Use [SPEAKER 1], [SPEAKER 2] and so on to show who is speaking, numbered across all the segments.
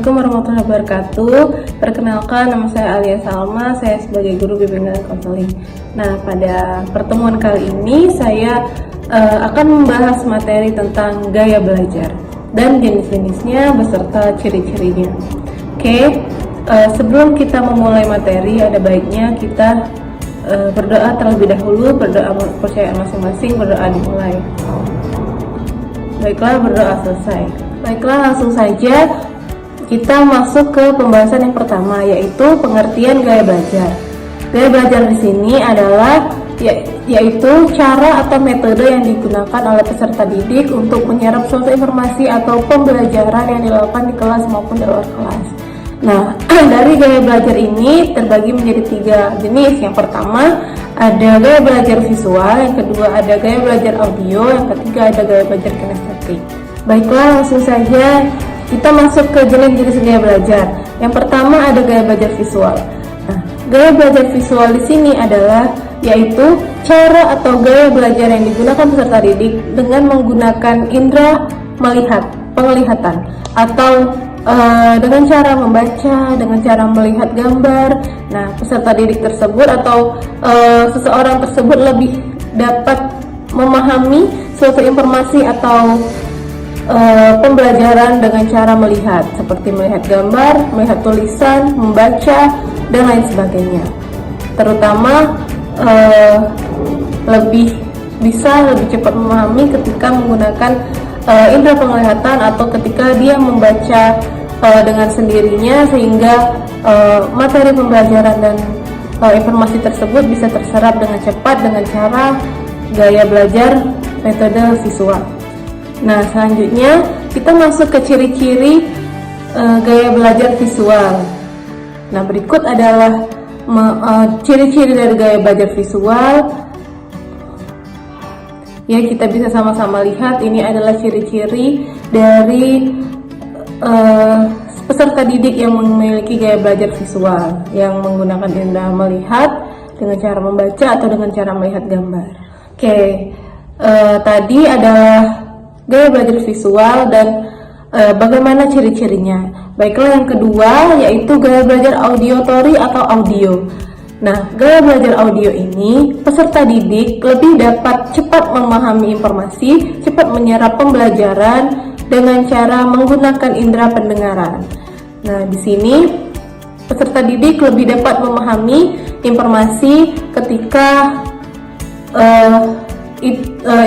[SPEAKER 1] Assalamualaikum warahmatullahi wabarakatuh. Perkenalkan, nama saya Alia Salma, saya sebagai guru bimbingan dan konseling. Nah, pada pertemuan kali ini saya akan membahas materi tentang gaya belajar dan jenis-jenisnya beserta ciri-cirinya. Oke, sebelum kita memulai materi, ada baiknya kita berdoa terlebih dahulu, berdoa percayaan masing-masing, berdoa dimulai. Baiklah, berdoa selesai. Baiklah, langsung saja kita masuk ke pembahasan yang pertama, yaitu pengertian gaya belajar. Gaya belajar di sini adalah yaitu cara atau metode yang digunakan oleh peserta didik untuk menyerap suatu informasi atau pembelajaran yang dilakukan di kelas maupun di luar kelas. Nah, dari gaya belajar ini terbagi menjadi 3 jenis. Yang pertama ada gaya belajar visual, yang kedua ada gaya belajar audio, yang ketiga ada gaya belajar kinestetik. Baiklah, langsung saja kita masuk ke jenis-jenis gaya belajar. Yang pertama ada gaya belajar visual. Nah, gaya belajar visual di sini adalah yaitu cara atau gaya belajar yang digunakan peserta didik dengan menggunakan indera melihat, penglihatan, atau dengan cara membaca, dengan cara melihat gambar. Nah, peserta didik tersebut atau seseorang tersebut lebih dapat memahami suatu informasi atau pembelajaran dengan cara melihat, seperti melihat gambar, melihat tulisan, membaca, dan lain sebagainya. Terutama lebih cepat memahami ketika menggunakan indera penglihatan atau ketika dia membaca dengan sendirinya, sehingga materi pembelajaran dan informasi tersebut bisa terserap dengan cepat dengan cara gaya belajar metode visual. Nah, selanjutnya kita masuk ke ciri-ciri gaya belajar visual. Nah, berikut adalah ciri-ciri dari gaya belajar visual. Ya, kita bisa sama-sama lihat ini adalah ciri-ciri dari peserta didik yang memiliki gaya belajar visual, yang menggunakan indera melihat dengan cara membaca atau dengan cara melihat gambar. Oke, tadi adalah gaya belajar visual dan bagaimana ciri-cirinya. Baiklah, yang kedua yaitu gaya belajar auditory atau audio. Nah, gaya belajar audio ini peserta didik lebih dapat cepat memahami informasi, cepat menyerap pembelajaran dengan cara menggunakan indera pendengaran. Nah, di sini peserta didik lebih dapat memahami informasi ketika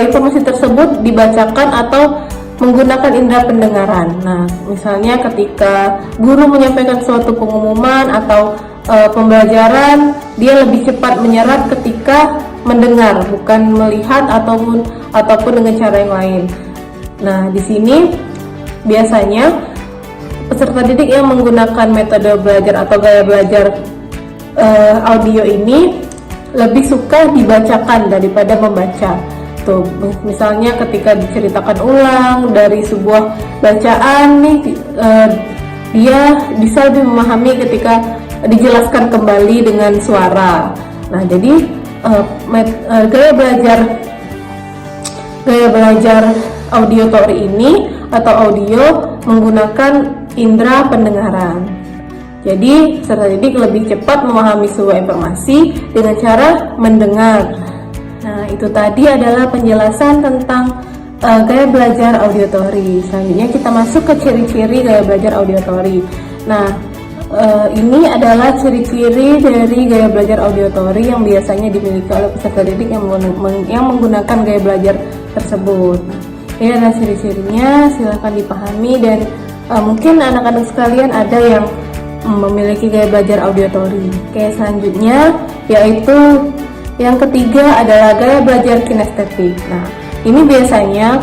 [SPEAKER 1] informasi tersebut dibacakan atau menggunakan indera pendengaran. Nah, misalnya ketika guru menyampaikan suatu pengumuman atau pembelajaran, dia lebih cepat menyerap ketika mendengar, bukan melihat ataupun dengan cara yang lain. Nah, di sini biasanya peserta didik yang menggunakan metode belajar atau gaya belajar audio ini lebih suka dibacakan daripada membaca. Tuh, misalnya ketika diceritakan ulang dari sebuah bacaan nih, dia bisa lebih memahami ketika dijelaskan kembali dengan suara. Nah, jadi gaya belajar auditory ini atau audio menggunakan indera pendengaran. Jadi peserta didik lebih cepat memahami sebuah informasi dengan cara mendengar. Nah, itu tadi adalah penjelasan tentang gaya belajar auditory. Selanjutnya kita masuk ke ciri-ciri gaya belajar auditory. Nah, ini adalah ciri-ciri dari gaya belajar auditory yang biasanya dimiliki oleh peserta didik yang menggunakan gaya belajar tersebut. Nah, ini adalah ciri-cirinya, silahkan dipahami, dan mungkin anak-anak sekalian ada yang memiliki gaya belajar auditory. Oke, selanjutnya yaitu yang ketiga adalah gaya belajar kinestetik. Nah, ini biasanya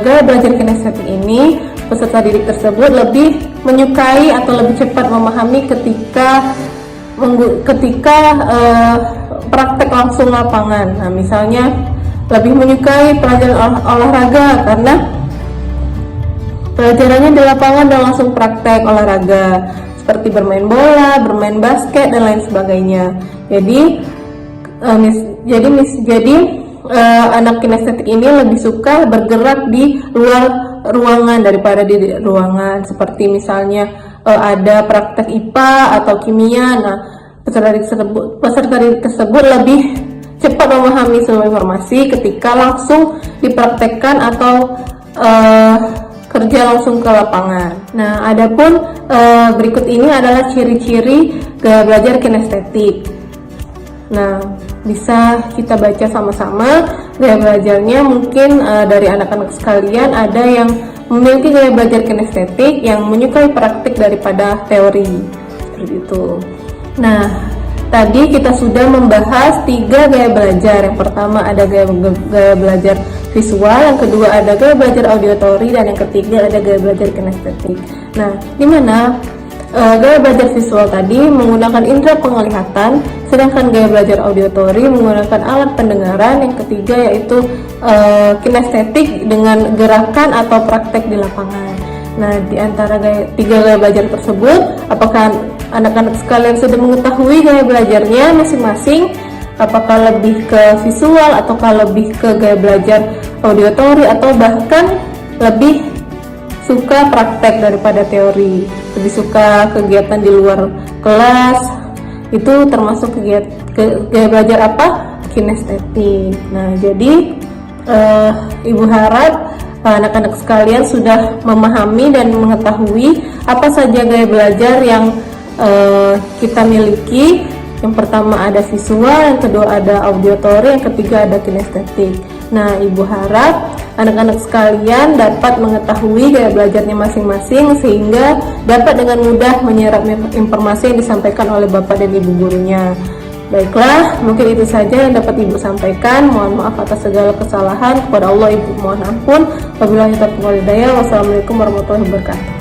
[SPEAKER 1] gaya belajar kinestetik ini peserta didik tersebut lebih menyukai atau lebih cepat memahami ketika praktek langsung lapangan. Nah, misalnya lebih menyukai pelajaran olahraga karena pelajarannya di lapangan dan langsung praktek olahraga seperti bermain bola, bermain basket, dan lain sebagainya. Jadi anak kinestetik ini lebih suka bergerak di luar ruangan daripada di ruangan, seperti misalnya ada praktek IPA atau kimia. Nah, peserta didik tersebut lebih cepat memahami semua informasi ketika langsung dipraktekkan atau kerja langsung ke lapangan. Nah, adapun berikut ini adalah ciri-ciri gaya belajar kinestetik. Nah, bisa kita baca sama-sama gaya belajarnya. Mungkin dari anak-anak sekalian ada yang memiliki gaya belajar kinestetik yang menyukai praktik daripada teori, seperti itu. Nah, tadi kita sudah membahas 3 gaya belajar. Yang pertama ada gaya belajar visual, yang kedua ada gaya belajar auditory, dan yang ketiga ada gaya belajar kinestetik. Nah, di mana gaya belajar visual tadi menggunakan indera penglihatan, sedangkan gaya belajar auditory menggunakan alat pendengaran. Yang ketiga yaitu kinestetik dengan gerakan atau praktek di lapangan. Nah, di antara 3 gaya belajar tersebut, apakah anak-anak sekalian sudah mengetahui gaya belajarnya masing-masing? Apakah lebih ke visual ataukah lebih ke gaya belajar auditory, atau bahkan lebih suka praktek daripada teori, lebih suka kegiatan di luar kelas? Itu termasuk gaya belajar apa? Kinestetik. Nah, jadi Ibu harap anak-anak sekalian sudah memahami dan mengetahui apa saja gaya belajar yang kita miliki. Yang pertama ada visual, yang kedua ada auditory, yang ketiga ada kinestetik. Nah, Ibu harap anak-anak sekalian dapat mengetahui gaya belajarnya masing-masing sehingga dapat dengan mudah menyerap informasi yang disampaikan oleh Bapak dan Ibu gurunya. Baiklah, mungkin itu saja yang dapat Ibu sampaikan. Mohon maaf atas segala kesalahan. Kepada Allah Ibu mohon ampun. Wabillahi taufiq wal hidayah. Wassalamualaikum warahmatullahi wabarakatuh.